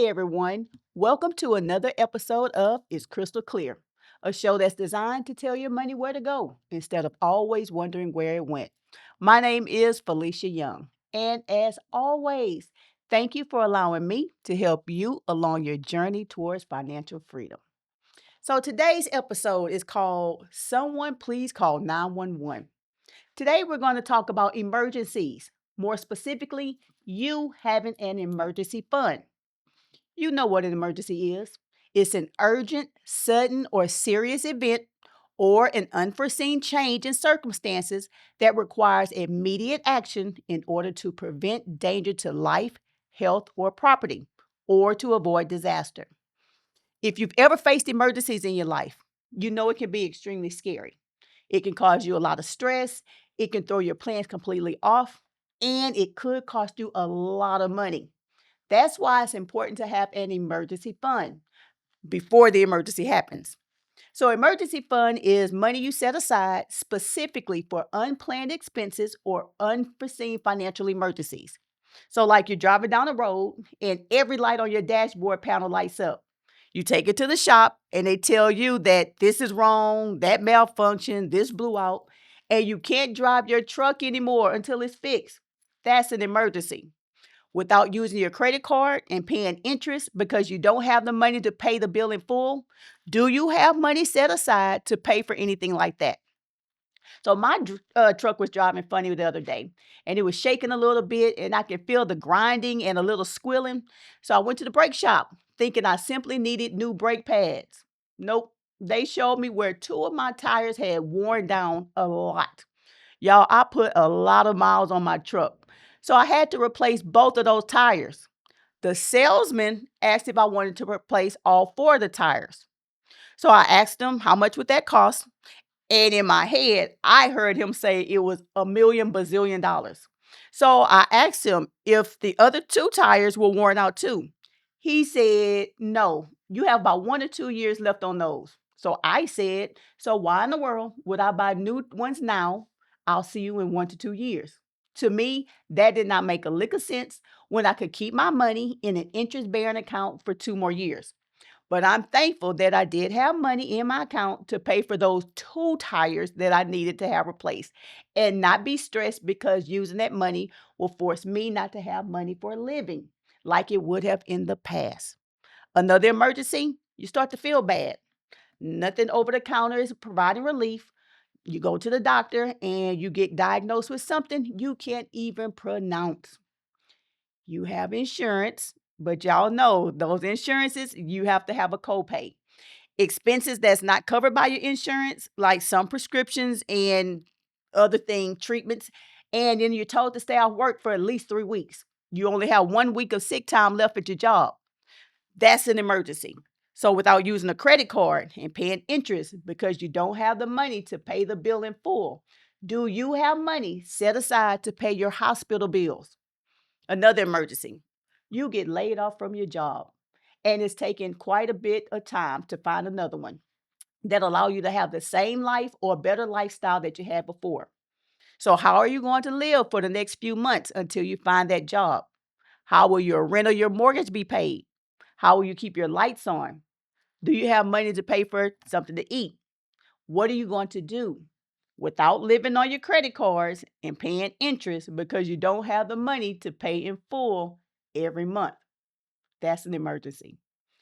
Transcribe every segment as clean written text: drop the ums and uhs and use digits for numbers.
everyone. Welcome to another episode of It's Crystal Clear, a show that's designed to tell your money where to go instead of always wondering where it went. My name is Felicia Young, and as always, thank you for allowing me to help you along your journey towards financial freedom. So today's episode is called Someone Please Call 911. Today we're going to talk about emergencies, more specifically, you having an emergency fund. You know what an emergency is. It's an urgent, sudden, or serious event or an unforeseen change in circumstances that requires immediate action in order to prevent danger to life, health, or property, or to avoid disaster. If you've ever faced emergencies in your life, you know it can be extremely scary. It can cause you a lot of stress, it can throw your plans completely off, and it could cost you a lot of money. That's why it's important to have an emergency fund before the emergency happens. So, emergency fund is money you set aside specifically for unplanned expenses or unforeseen financial emergencies. So, like you're driving down the road and every light on your dashboard panel lights up. You take it to the shop and they tell you that this is wrong, that malfunctioned, this blew out, and you can't drive your truck anymore until it's fixed. That's an emergency without using your credit card and paying interest because you don't have the money to pay the bill in full? Do you have money set aside to pay for anything like that? So my truck was driving funny the other day, and it was shaking a little bit, and I could feel the grinding and a little squealing. So I went to the brake shop thinking I simply needed new brake pads. Nope. They showed me where two of my tires had worn down a lot. Y'all, I put a lot of miles on my truck. So I had to replace both of those tires. The salesman asked if I wanted to replace all four of the tires. So I asked him how much would that cost? And in my head, I heard him say it was a million bazillion dollars. So I asked him if the other two tires were worn out too. He said, no, you have about 1 or 2 years left on those. So I said, so why in the world would I buy new ones now? I'll see you in 1 to 2 years. To me, that did not make a lick of sense when I could keep my money in an interest bearing account for 2 more years. But I'm thankful that I did have money in my account to pay for those two tires that I needed to have replaced and not be stressed because using that money will force me not to have money for a living like it would have in the past. Another emergency, you start to feel bad. Nothing over the counter is providing relief. You go to the doctor and you get diagnosed with something you can't even pronounce. You have insurance, but y'all know those insurances, you have to have a copay. Expenses that's not covered by your insurance, like some prescriptions and other treatments, and then you're told to stay off work for at least 3 weeks. You only have 1 week of sick time left at your job. That's an emergency. So without using a credit card and paying interest because you don't have the money to pay the bill in full, do you have money set aside to pay your hospital bills? Another emergency. You get laid off from your job, and it's taking quite a bit of time to find another one that allow you to have the same life or better lifestyle that you had before. So how are you going to live for the next few months until you find that job? How will your rent or your mortgage be paid? How will you keep your lights on? Do you have money to pay for something to eat? What are you going to do without living on your credit cards and paying interest because you don't have the money to pay in full every month? That's an emergency.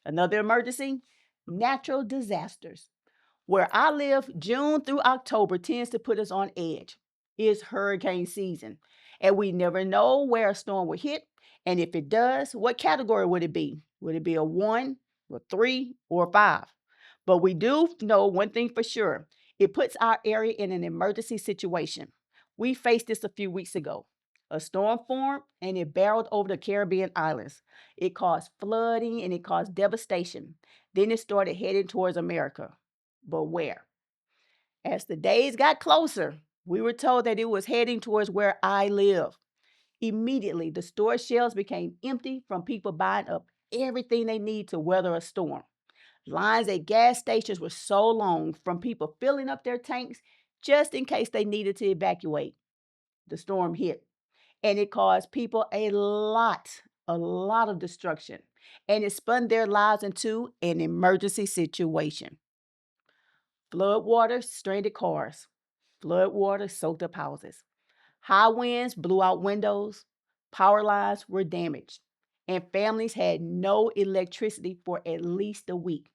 Another emergency, natural disasters. Where I live, June through October tends to put us on edge. It's hurricane season, and we never know where a storm will hit. And if it does, what category would it be? Would it be a one, a three, or a five? But we do know one thing for sure, it puts our area in an emergency situation. We faced this a few weeks ago. A storm formed and it barreled over the Caribbean islands. It caused flooding and it caused devastation. Then it started heading towards America. But where? As the days got closer, we were told that it was heading towards where I live. Immediately, the store shelves became empty from people buying up everything they need to weather a storm. Lines at gas stations were so long from people filling up their tanks just in case they needed to evacuate. The storm hit and it caused people a lot of destruction. and it spun their lives into an emergency situation. Flood water stranded cars, flood water soaked up houses. High winds blew out windows, power lines were damaged, and families had no electricity for at least a week.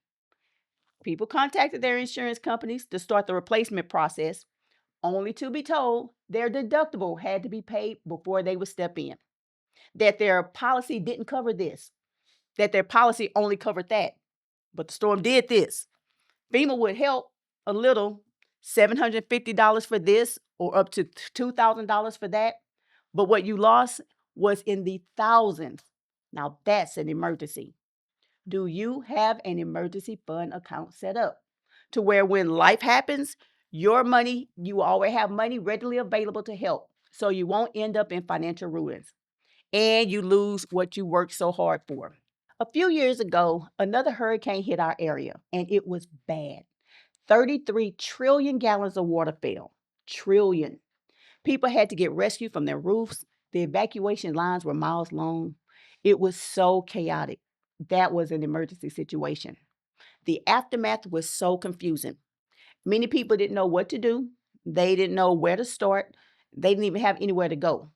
People contacted their insurance companies to start the replacement process, only to be told their deductible had to be paid before they would step in, that their policy didn't cover this, that their policy only covered that. But the storm did this. FEMA would help a little, $750 for this or up to $2,000 for that. But what you lost was in the thousands. Now that's an emergency. Do you have an emergency fund account set up to where when life happens, you always have money readily available to help so you won't end up in financial ruins and you lose what you worked so hard for? A few years ago, another hurricane hit our area and it was bad. 33 trillion gallons of water fell. Trillion. People had to get rescued from their roofs. The evacuation lines were miles long. It was so chaotic. That was an emergency situation. The aftermath was so confusing. Many people didn't know what to do. They didn't know where to start. They didn't even have anywhere to go.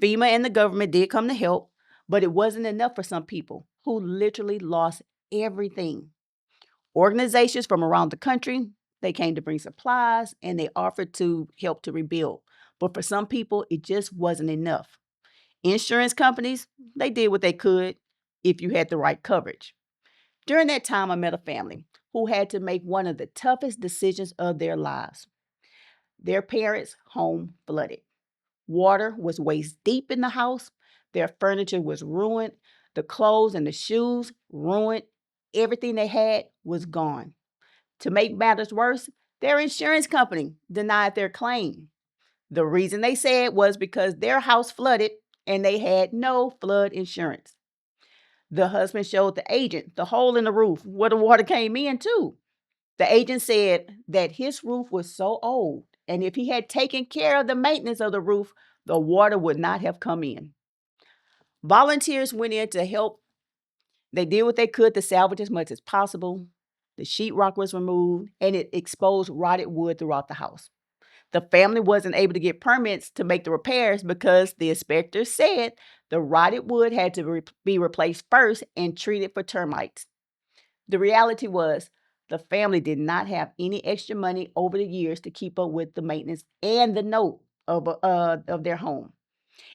FEMA and the government did come to help, but it wasn't enough for some people who literally lost everything. Organizations from around the country, they came to bring supplies and they offered to help to rebuild. But for some people, it just wasn't enough. Insurance companies, they did what they could if you had the right coverage. During that time, I met a family who had to make one of the toughest decisions of their lives. Their parents' home flooded. Water was waist deep in the house. Their furniture was ruined. The clothes and the shoes ruined. Everything they had was gone. To make matters worse, their insurance company denied their claim. The reason they said was because their house flooded and they had no flood insurance. The husband showed the agent the hole in the roof where the water came in, too. The agent said that his roof was so old, and if he had taken care of the maintenance of the roof, the water would not have come in. Volunteers went in to help. They did what they could to salvage as much as possible. The sheetrock was removed, and it exposed rotted wood throughout the house. The family wasn't able to get permits to make the repairs because the inspector said the rotted wood had to be replaced first and treated for termites. The reality was the family did not have any extra money over the years to keep up with the maintenance and the note of their home.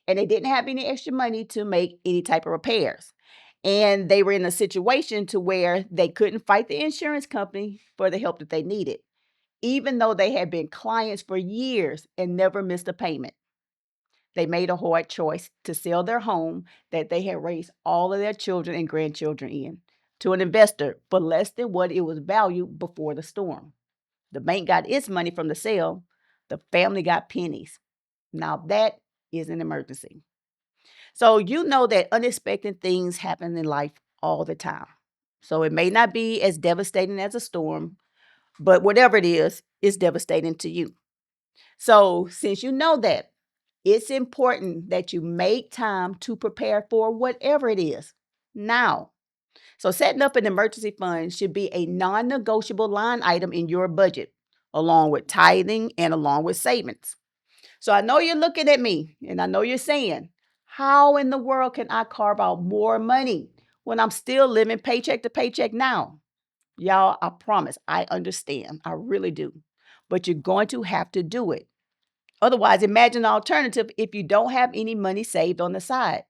And they didn't have any extra money to make any type of repairs. And they were in a situation to where they couldn't fight the insurance company for the help that they needed, even though they had been clients for years and never missed a payment. They made a hard choice to sell their home that they had raised all of their children and grandchildren in to an investor for less than what it was valued before the storm. The bank got its money from the sale. The family got pennies. Now that is an emergency. So you know that unexpected things happen in life all the time. So it may not be as devastating as a storm, but whatever it is, it's devastating to you. So since you know that, it's important that you make time to prepare for whatever it is now. So setting up an emergency fund should be a non-negotiable line item in your budget, along with tithing and along with savings. So I know you're looking at me and I know you're saying, how in the world can I carve out more money when I'm still living paycheck to paycheck now? Y'all, I promise, I understand. I really do. But you're going to have to do it. Otherwise, imagine an alternative if you don't have any money saved on the side.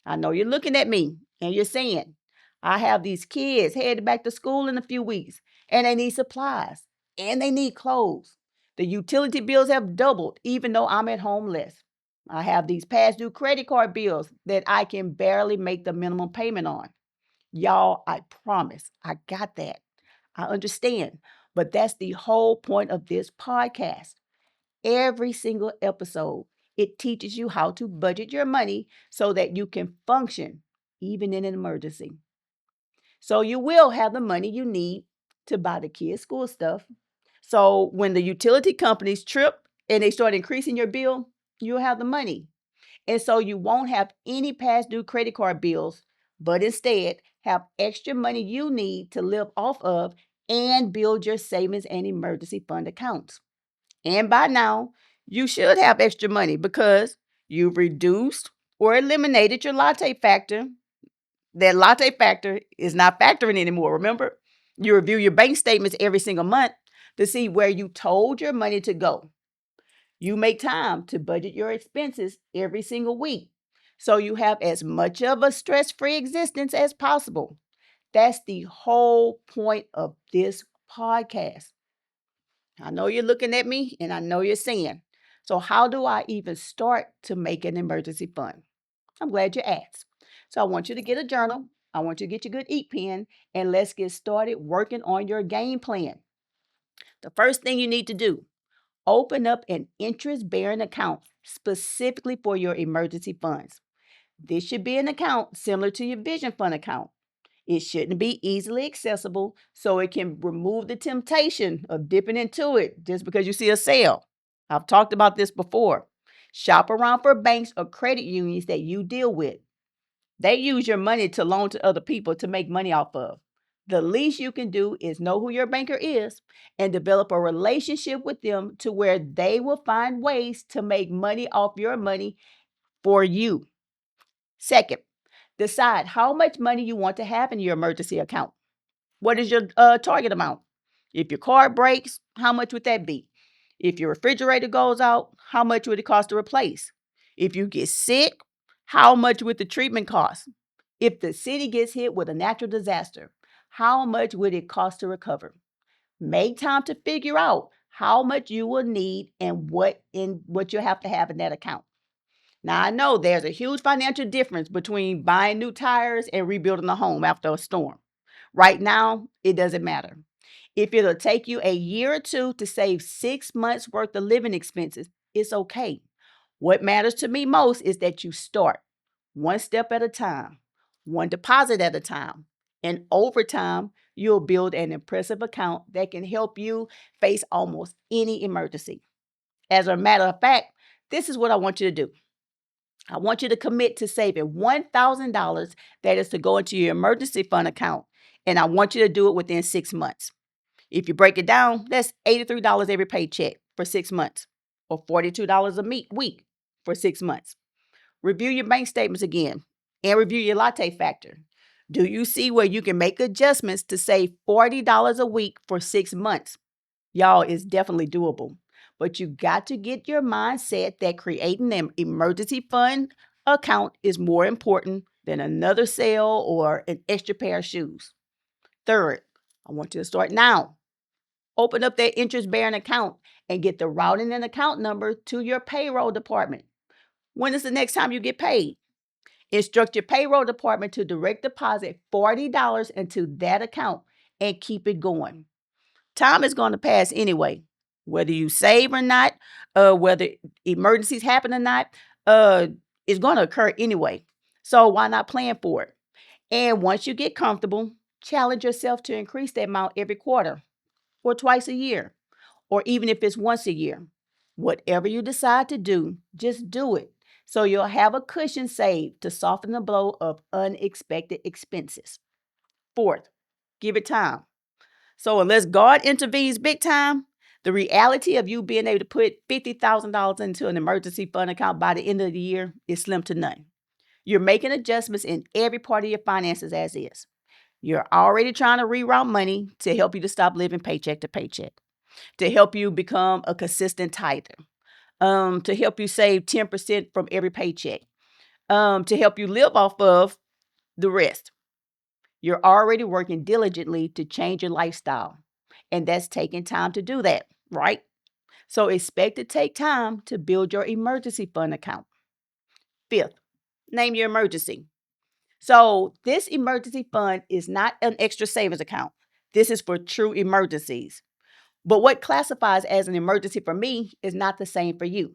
I know you're looking at me and you're saying, I have these kids headed back to school in a few weeks and they need supplies and they need clothes. The utility bills have doubled even though I'm at home less. I have these past due credit card bills that I can barely make the minimum payment on. Y'all, I promise, I got that. I understand. But that's the whole point of this podcast. Every single episode, it teaches you how to budget your money so that you can function even in an emergency. So you will have the money you need to buy the kids' school stuff. So when the utility companies trip and they start increasing your bill, you'll have the money. And so you won't have any past due credit card bills but instead have extra money you need to live off of and build your savings and emergency fund accounts. And by now, you should have extra money because you've reduced or eliminated your latte factor. That latte factor is not factoring anymore. Remember, you review your bank statements every single month to see where you told your money to go. You make time to budget your expenses every single week so you have as much of a stress free existence as possible. That's the whole point of this podcast. I know you're looking at me and I know you're saying, so how do I even start to make an emergency fund? I'm glad you asked. So I want you to get a journal. I want you to get your good ink pen and let's get started working on your game plan. The first thing you need to do, open up an interest bearing account specifically for your emergency funds. This should be an account similar to your vision fund account. It shouldn't be easily accessible so it can remove the temptation of dipping into it just because you see a sale. I've talked about this before. Shop around for banks or credit unions that you deal with. They use your money to loan to other people to make money off of. The least you can do is know who your banker is and develop a relationship with them to where they will find ways to make money off your money for you. Second, decide how much money you want to have in your emergency account. What is your target amount? If your car breaks, how much would that be? If your refrigerator goes out, how much would it cost to replace? If you get sick, how much would the treatment cost? If the city gets hit with a natural disaster, how much would it cost to recover? Make time to figure out how much you will need and what you have to have in that account. Now I know there's a huge financial difference between buying new tires and rebuilding a home after a storm. Right now, it doesn't matter. If it'll take you a year or two to save 6 months worth of living expenses, it's okay. What matters to me most is that you start one step at a time, one deposit at a time. And over time, you'll build an impressive account that can help you face almost any emergency. As a matter of fact, this is what I want you to do. I want you to commit to saving $1,000 that is to go into your emergency fund account. And I want you to do it within 6 months. If you break it down, that's $83 every paycheck for 6 months or $42 a week for 6 months. Review your bank statements again and review your latte factor. Do you see where you can make adjustments to save $40 a week for 6 months? Y'all, it's definitely doable. But you got to get your mindset that creating an emergency fund account is more important than another sale or an extra pair of shoes. Third, I want you to start now. Open up that interest bearing account and get the routing and account number to your payroll department. When is the next time you get paid? Instruct your payroll department to direct deposit $40 into that account and keep it going. Time is going to pass anyway, whether you save or not, whether emergencies happen or not, it's going to occur anyway. So why not plan for it? And once you get comfortable, challenge yourself to increase that amount every quarter or twice a year, or even if it's once a year. Whatever you decide to do, just do it. So you'll have a cushion saved to soften the blow of unexpected expenses. Fourth, give it time. So unless God intervenes big time, the reality of you being able to put $50,000 into an emergency fund account by the end of the year is slim to none. You're making adjustments in every part of your finances as is. You're already trying to reroute money to help you to stop living paycheck to paycheck, to help you become a consistent tither, to help you save 10% from every paycheck, to help you live off of the rest. You're already working diligently to change your lifestyle, and that's taking time to do that, right? So expect to take time to build your emergency fund account. Fifth, name your emergency. So this emergency fund is not an extra savings account. This is for true emergencies. But what classifies as an emergency for me is not the same for you.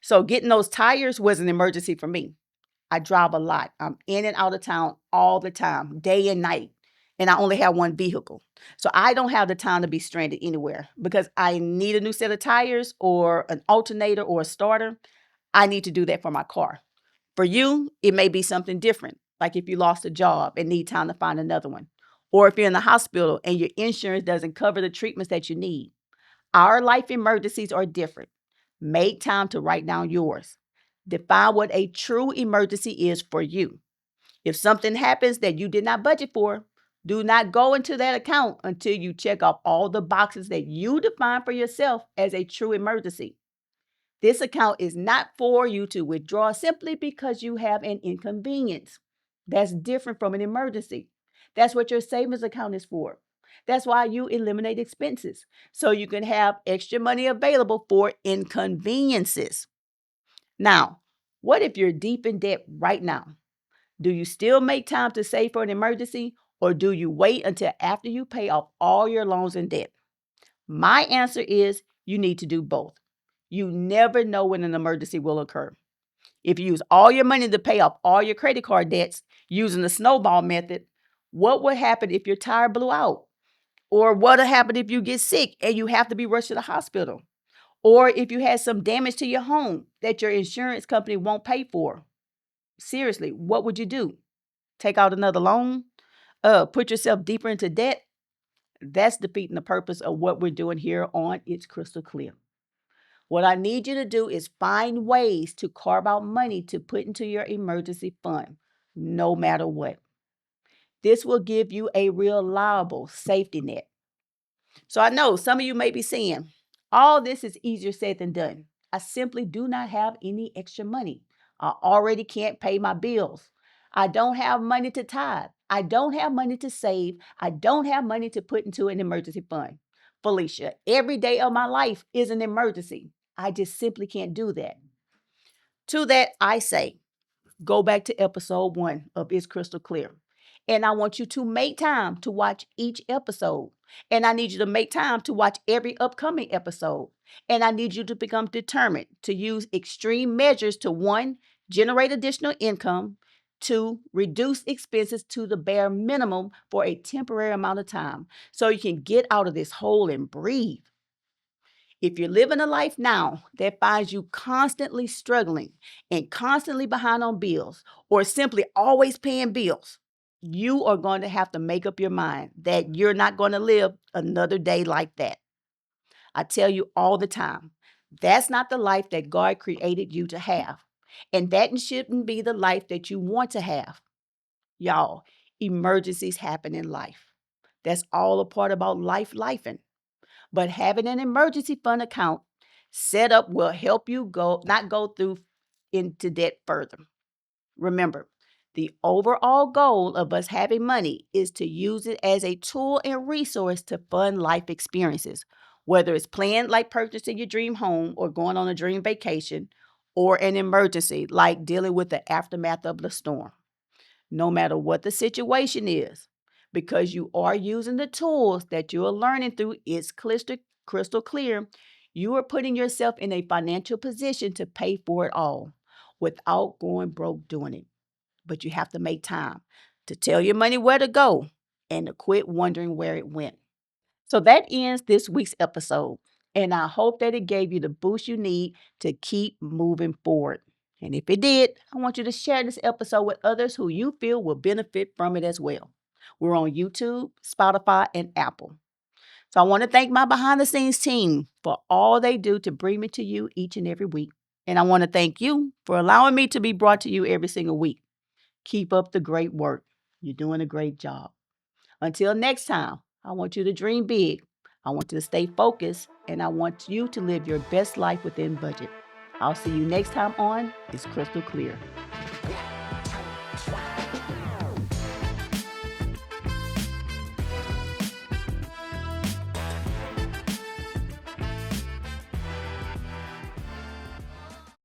So getting those tires was an emergency for me. I drive a lot. I'm in and out of town all the time, day and night. And I only have one vehicle. So I don't have the time to be stranded anywhere because I need a new set of tires or an alternator or a starter. I need to do that for my car. For you, it may be something different. like if you lost a job and need time to find another one, or if you're in the hospital and your insurance doesn't cover the treatments that you need. Our life emergencies are different. Make time to write down yours. Define what a true emergency is for you. If something happens that you did not budget for, do not go into that account until you check off all the boxes that you define for yourself as a true emergency. This account is not for you to withdraw simply because you have an inconvenience. That's different from an emergency. That's what your savings account is for. That's why you eliminate expenses so you can have extra money available for inconveniences. Now, what if you're deep in debt right now? Do you still make time to save for an emergency, or do you wait until after you pay off all your loans and debt? My answer is you need to do both. You never know when an emergency will occur. If you use all your money to pay off all your credit card debts using the snowball method, what would happen if your tire blew out? Or what would happen if you get sick and you have to be rushed to the hospital? Or if you had some damage to your home that your insurance company won't pay for? Seriously, what would you do? Take out another loan? Put yourself deeper into debt? That's defeating the purpose of what we're doing here on It's Crystal Clear. What I need you to do is find ways to carve out money to put into your emergency fund, no matter what. This will give you a reliable safety net. So I know some of you may be saying, all this is easier said than done. I simply do not have any extra money. I already can't pay my bills. I don't have money to tithe. I don't have money to save. I don't have money to put into an emergency fund. Felicia, every day of my life is an emergency. I just simply can't do that. To that, I say, go back to episode 1 of It's Crystal Clear. And I want you to make time to watch each episode. And I need you to make time to watch every upcoming episode. And I need you to become determined to use extreme measures to 1, generate additional income, 2, reduce expenses to the bare minimum for a temporary amount of time so you can get out of this hole and breathe. If you're living a life now that finds you constantly struggling and constantly behind on bills, or simply always paying bills, you are going to have to make up your mind that you're not going to live another day like that. I tell you all the time, that's not the life that God created you to have. And that shouldn't be the life that you want to have. Y'all, emergencies happen in life. That's all a part about lifing. But having an emergency fund account set up will help you not go through into debt further. Remember, the overall goal of us having money is to use it as a tool and resource to fund life experiences, whether it's planned like purchasing your dream home or going on a dream vacation, or an emergency like dealing with the aftermath of the storm. No matter what the situation is, because you are using the tools that you are learning through It's Crystal Clear, you are putting yourself in a financial position to pay for it all without going broke doing it. But you have to make time to tell your money where to go and to quit wondering where it went. So that ends this week's episode, and I hope that it gave you the boost you need to keep moving forward. And if it did, I want you to share this episode with others who you feel will benefit from it as well. We're on YouTube, Spotify, and Apple. So I want to thank my behind the scenes team for all they do to bring me to you each and every week. And I want to thank you for allowing me to be brought to you every single week. Keep up the great work. You're doing a great job. Until next time, I want you to dream big. I want you to stay focused, and I want you to live your best life within budget. I'll see you next time on It's Crystal Clear.